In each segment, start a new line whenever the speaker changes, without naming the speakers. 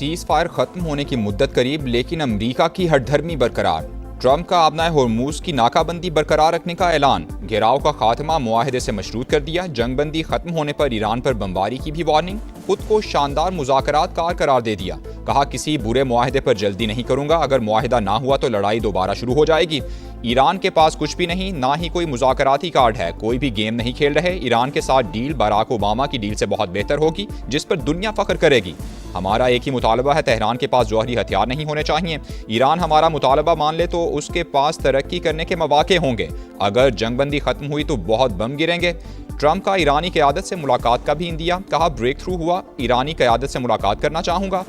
Seize fire खत्म होने की मुद्दत करीब, लेकिन अमरीका की हठधर्मी बरकरार। ट्रंप का आबनाए होर्मुज की नाकाबंदी बरकरार रखने का ऐलान। घेराव का खात्मा मुआहदे से मशरूत कर दिया। जंगबंदी खत्म होने पर ईरान पर बमबारी की भी वार्निंग। खुद को शानदार मुज़ाकरात कार करार दे दिया। कहा किसी बुरे मुआहदे पर जल्दी नहीं करूंगा, अगर मुआहदा ना हुआ तो लड़ाई दोबारा शुरू हो जाएगी। ईरान के पास कुछ भी नहीं, ना ही कोई मुज़ाकराती कार्ड है, कोई भी गेम नहीं खेल रहे। ईरान के साथ डील बराक ओबामा की डील से बहुत बेहतर होगी, जिस पर दुनिया फख्र करेगी। हमारा एक ही मुतालबा है, तेहरान के पास जौहरी हथियार नहीं होने चाहिए। ईरान हमारा मुतालबा मान ले तो उसके पास तरक्की करने के मौके होंगे। अगर जंगबंदी खत्म हुई तो बहुत बम गिरेंगे। ट्रंप का ईरानी क़यादत से मुलाकात का भी इंदिया। कहा ब्रेक थ्रू हुआ, ईरानी क़यादत से मुलाकात करना चाहूँगा।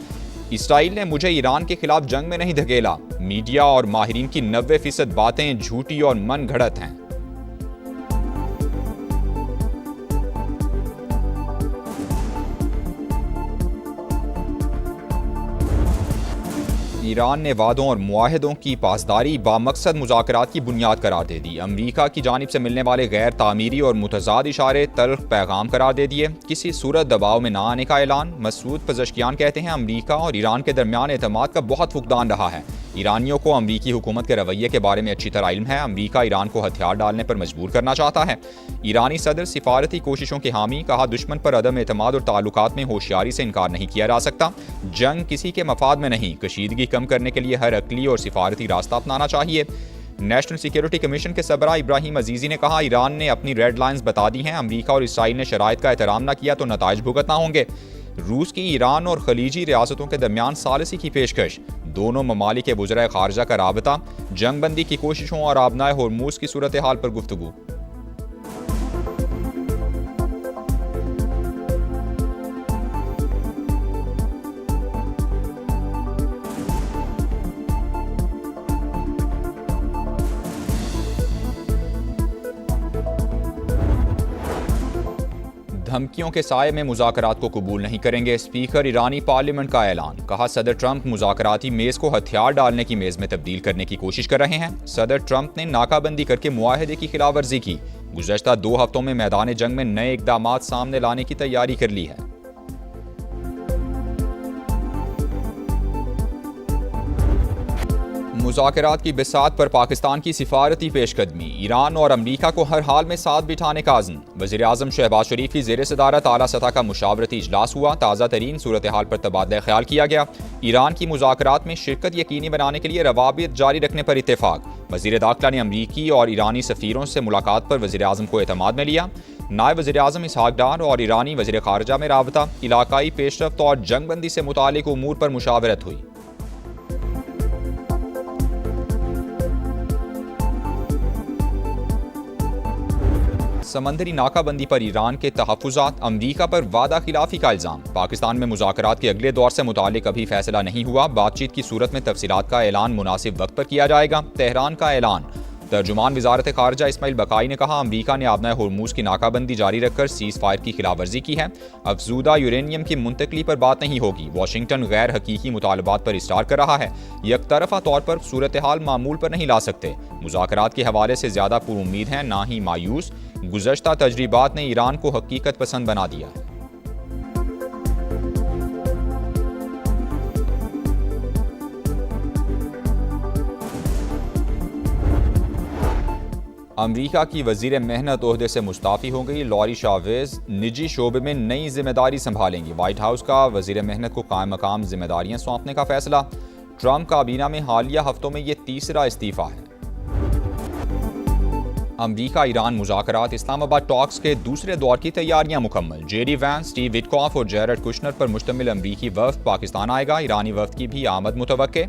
इसराइल ने मुझे ईरान के खिलाफ जंग में नहीं धकेला। मीडिया और माहिरीन की 90% बातें झूठी और मन घड़त हैं। ईरान ने वादों और मुआहदों की पासदारी बामकसद मुज़ाकरात की बुनियाद करार दे दी। अमरीका की जानिब से मिलने वाले गैर तामीरी और मुतज़ाद इशारे तल्ख पैगाम करार दे दिए। किसी सूरत दबाव में ना आने का ऐलान। मसूद पज़श्कियान कहते हैं अमरीका और ईरान के दरमियान एतमाद का बहुत फुकदान रहा है। ईरानियों को अमरीकी हुकूमत के रवैये के बारे में अच्छी तरह इल्म है। अमरीका ईरान को हथियार डालने पर मजबूर करना चाहता है। ईरानी सदर सिफारती कोशिशों के हामी। कहा दुश्मन पर अदम एतमाद और ताल्लुकात में होशियारी से इनकार नहीं किया जा सकता। जंग किसी के मफाद में नहीं, कशीदगी कम करने के लिए हर अकली और सिफारती रास्ता अपनाना चाहिए। नेशनल सिक्योरिटी कमीशन के सबरा इब्राहिम अजीजी ने कहा ईरान ने अपनी रेड लाइन्स बता दी हैं। अमरीका और इसराइल ने शराइत का एहतराम न किया तो नताइज भुगतना होंगे। रूस की ईरान और खलीजी रियासतों के दरमियान सालिसी की पेशकश। दोनों ममालिक के वज़राए खारजा का राबता। जंगबंदी की कोशिशों और आबनाए होर्मुज की सूरत हाल पर गुफ्तगू। धमकियों के साये में मुज़ाकरात को कबूल नहीं करेंगे। स्पीकर ईरानी पार्लियामेंट का ऐलान। कहा सदर ट्रंप मुज़ाकराती मेज़ को हथियार डालने की मेज़ में तब्दील करने की कोशिश कर रहे हैं। सदर ट्रंप ने नाकाबंदी करके मुआहदे की खिलाफवर्जी की। गुज़श्ता 2 हफ्तों में मैदान जंग में नए इक़दामात सामने लाने की तैयारी कर ली है। मुज़ाकरात की बिसात पर पाकिस्तान की सिफारती पेशकदमी। ईरान और अमरीका को हर हाल में साथ बिठाने का अज़्म। वज़ीर आज़म शहबाज शरीफ की ज़ेर सदारत आला सतह का मुशावरती इजलास हुआ। ताज़ा तरीन सूरत हाल पर तबादला ख्याल किया गया। ईरान की मुज़ाकरात में शिरकत यकीनी बनाने के लिए रवाबित जारी रखने पर इत्तेफाक। वज़ीर दाखिला ने अमरीकी और ईरानी सफ़ीरों से मुलाकात पर वज़ीर आज़म को एतमाद में लिया। नायब वज़ीर आज़म इसहाक डार और ईरानी वज़ीर ख़ारजा में राबता। इलाकाई पेशरफ्त और जंगबंदी से मुतालिक उमूर पर मुशावरत हुई। समंदरी नाकाबंदी पर ईरान के तहफ़्फ़ुज़ात। अमरीका पर वादा खिलाफी का इल्ज़ाम। पाकिस्तान में मुज़ाकरात के अगले दौर से मुतालिक अभी फैसला नहीं हुआ। बातचीत की सूरत में तफसीलात का ऐलान मुनासिब वक्त पर किया जाएगा। तेहरान का ऐलान। तर्जुमान वज़ारत ख़ारजा इस्माइल बकाई ने कहा अमरीका ने आबनाए होर्मुज की नाकाबंदी जारी रखकर सीज़ फायर की खिलाफवर्जी की है। अफजूदा यूरेनियम की मुंतकली पर बात नहीं होगी। वाशिंगटन गैर हकीकी मुतालबात पर इसरार कर रहा है। यकतरफा तौर पर सूरत हाल मामूल पर नहीं ला सकते। मुज़ाकरात के हवाले से ज़्यादा पुरुम्मीद हैं, ना ही मायूस। गुज़श्ता तजरीबात ने ईरान को हकीकत पसंद बना दिया है। अमरीका की वज़ीर मेहनत ओहदे से मुस्ताफ़ी हो गई। लॉरी शावेज़ निजी शोबे में नई जिम्मेदारी संभालेंगी। व्हाइट हाउस का वज़ीर मेहनत को कायम मकाम जिम्मेदारियाँ सौंपने का फैसला। ट्रंप काबीना में हालिया हफ्तों में ये तीसरा इस्तीफ़ा है। अमरीका ईरान मुज़ाकरात। इस्लामाबाद टॉक्स के दूसरे दौर की तैयारियां मुकम्मल। जेडी वैंस, स्टीव विटकॉफ और जेरेड कुशनर पर मुश्तमिल अमरीकी वफ़द पाकिस्तान आएगा। ईरानी वफ़द की भी आमद मुतवक्के।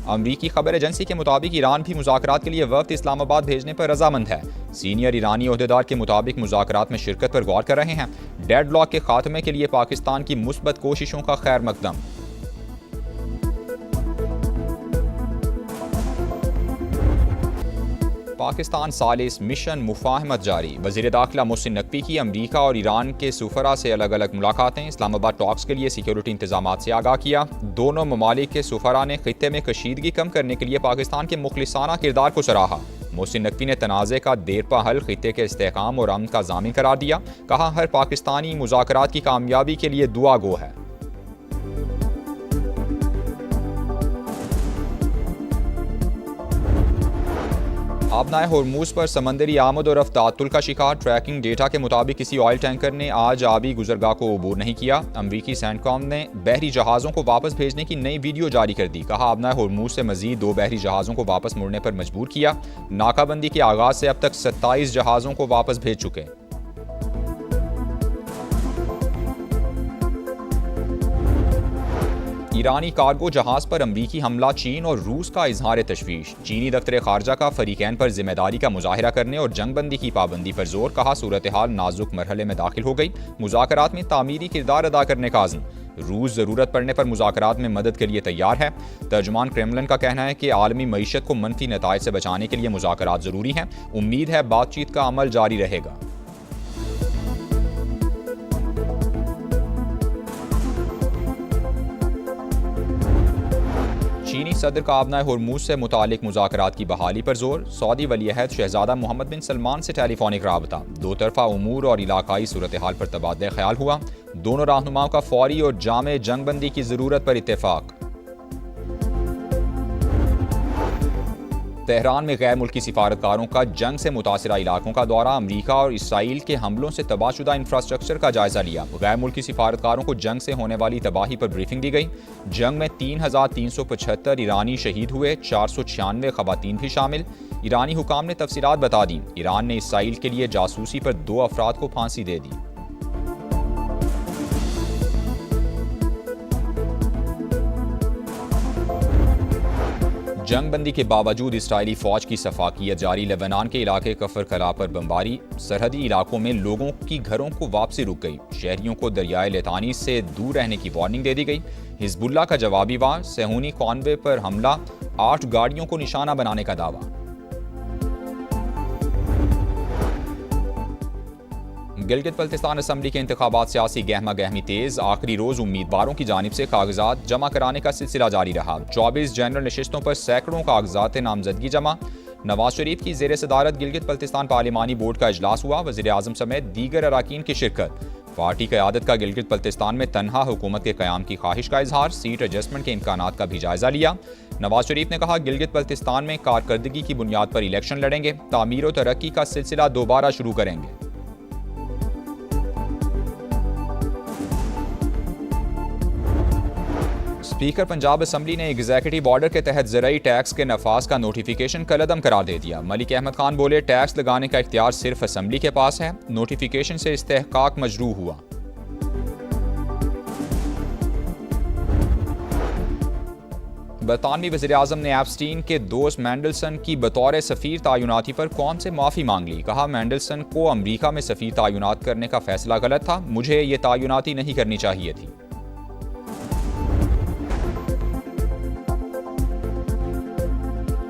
अमरीकी खबर एजेंसी के मुताबिक ईरान भी मुज़ाकरात के लिए वफ़द इस्लामाबाद भेजने पर रजामंद है। सीनियर ईरानी ओहदेदार के मुताबिक मुज़ाकरात में शिरकत पर गौर कर रहे हैं। डेडलॉक के खात्मे के लिए पाकिस्तान की मुस्बत कोशिशों का खैर मकदम। पाकिस्तान सालिस मिशन मुफाहमत जारी। वज़ीर दाखिला मोहसिन नकवी की अमरीका और ईरान के सुफरा से अलग अलग मुलाकातें। इस्लामाबाद टॉक्स के लिए सिक्योरिटी इंतजामात से आगाह किया। दोनों ममालिक के सुफरा ने खित्ते में कशीदगी कम करने के लिए पाकिस्तान के मुखलिसाना किरदार को सराहा। मोहसिन नकवी ने तनाज़े का देरपा हल खित्ते के इस्तेहकाम और अमन का ज़ामिन करार दिया। कहा हर पाकिस्तानी मुज़ाकरात की कामयाबी के लिए दुआ गो है। आबनाए होर्मुज पर समंदरी आमद और तातुल का शिकार। ट्रैकिंग डेटा के मुताबिक किसी ऑयल टैंकर ने आज आबी गुजरगाह को अबूर नहीं किया। अमरीकी सेंटकॉम ने बहरी जहाज़ों को वापस भेजने की नई वीडियो जारी कर दी। कहा, आबनाए होर्मुज से मजीद 2 बहरी जहाज़ों को वापस मुड़ने पर मजबूर किया। नाकाबंदी के आगाज से अब तक 27 जहाज़ों को वापस भेज चुके। ईरानी कार्गो जहाज पर अमरीकी हमला। चीन और रूस का इजहार तशवीश। चीनी दफ्तर खारजा का फरीकैन पर जिम्मेदारी का मुजाहिरा करने और जंगबंदी की पाबंदी पर जोर। कहा, सूरत हाल नाजुक मरहले में दाखिल हो गई। मुज़ाकरात में तामीरी किरदार अदा करने का आज़म। रूस ज़रूरत पड़ने पर मुज़ाकरात में मदद के लिए तैयार है। तर्जुमान क्रेमलिन का कहना है कि आलमी मईशत को मनफी नताइज से बचाने के लिए मुज़ाकरात ज़रूरी हैं। उम्मीद है बातचीत का अमल जारी रहेगा। चीनी सदर का आबनाए होर्मुज से मुतालिक मुज़ाकरात की बहाली पर जोर। सऊदी वलीअहद शहजादा मोहम्मद बिन सलमान से टेलीफोनिक राबता। दो तरफा उमूर और इलाकाई सूरत हाल पर तबादला ख्याल हुआ। दोनों रहनुमाओं का फौरी और जामे जंगबंदी की ज़रूरत पर इत्तेफाक। तेहरान में गैर मुल्की सिफारतकारों का जंग से मुतासिरा इलाकों का दौरा। अमरीका और इसराइल के हमलों से तबाहशुदा इंफ्रास्ट्रक्चर का जायजा लिया। गैर मुल्की सिफारतकारों को जंग से होने वाली तबाही पर ब्रीफिंग दी गई। जंग में 3,375 ईरानी शहीद हुए, 496 खवातीन भी शामिल। ईरानी हुकाम ने तफसीलात बता दी। ईरान ने इसराइल के लिए जासूसी पर 2 अफराद को फांसी दे दी। जंगबंदी के बावजूद इसराइली फौज की सफाकियत जारी। लेबनान के इलाके कफर कला पर बमबारी। सरहदी इलाकों में लोगों की घरों को वापसी रुक गई। शहरियों को दरियाए लेतानी से दूर रहने की वार्निंग दे दी गई। हिजबुल्लाह का जवाबी वार। सेहूनी कॉन्वे पर हमला। 8 गाड़ियों को निशाना बनाने का दावा। गिलगित बल्तिस्तान असम्बली के इंतखाबात सियासी गहमा गहमी तेज। आखिरी रोज उम्मीदवारों की जानिब से कागजात जमा कराने का सिलसिला जारी रहा। 24 जनरल नशिस्तों पर सैकड़ों कागजात नामजदगी जमा। नवाज शरीफ की ज़ेर सदारत गिलगित बल्तिस्तान पार्लिमानी बोर्ड का इजलास हुआ। वज़ीर आज़म समेत दीगर अराकीन की शिरकत। पार्टी क़यादत का गिलगित बल्तिस्तान में तनहा हुकूमत के क़याम की ख्वाहिश का इजहार। सीट एडजस्टमेंट के इम्कानात का भी जायजा लिया। नवाज शरीफ ने कहा, गिलगित बल्तिस्तान में कारकर्दगी की बुनियाद पर इलेक्शन लड़ेंगे। तामीर और तरक्की का सिलसिला दोबारा शुरू करेंगे। स्पीकर पंजाब असम्बली ने एग्जीक्यूटिव ऑर्डर के तहत ज़राई टैक्स के नफाज का नोटिफिकेशन कलअदम करार दे दिया। मलिक अहमद खान बोले, टैक्स लगाने का इख्तियार सिर्फ असम्बली के पास है। नोटिफिकेशन से इस्तेहकाक मजरू हुआ। बरतानवी वज़ीर आज़म ने एप्स्टीन के दोस्त मैंडलसन की बतौर सफ़ीर तायुनाती पर कौम से माफ़ी मांग ली। कहा, मैंडलसन को अमरीका में सफ़ीर तायुनात करने का फैसला गलत था। मुझे ये तायुनाती नहीं करनी चाहिए थी।